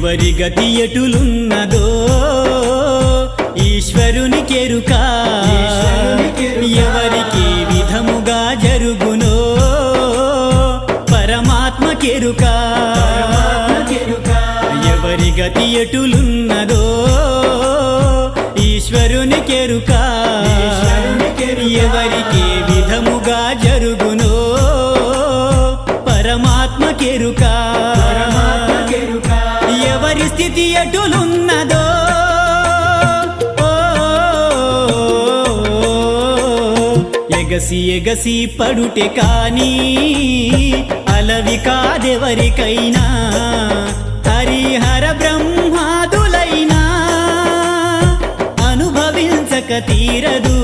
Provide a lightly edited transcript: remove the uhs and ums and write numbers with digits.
ఎవరి గతి ఎటులున్నదో ఈశ్వరునికెరుక ఎవరికి విధముగా జరుగునో పరమాత్మకెరుక ఎవరి గతి ఎటులున్నదో ఈశ్వరునికెరుక ఎవరికి విధముగా జరుగునో పరమాత్మకెరుక ఎవరి స్థితి ఎటులున్నదో ఎగసి ఎగసి పడుటే కాని అలవి కాదెవరికైనా హరిహర బ్రహ్మాదులైనా అనుభవించక తీరదు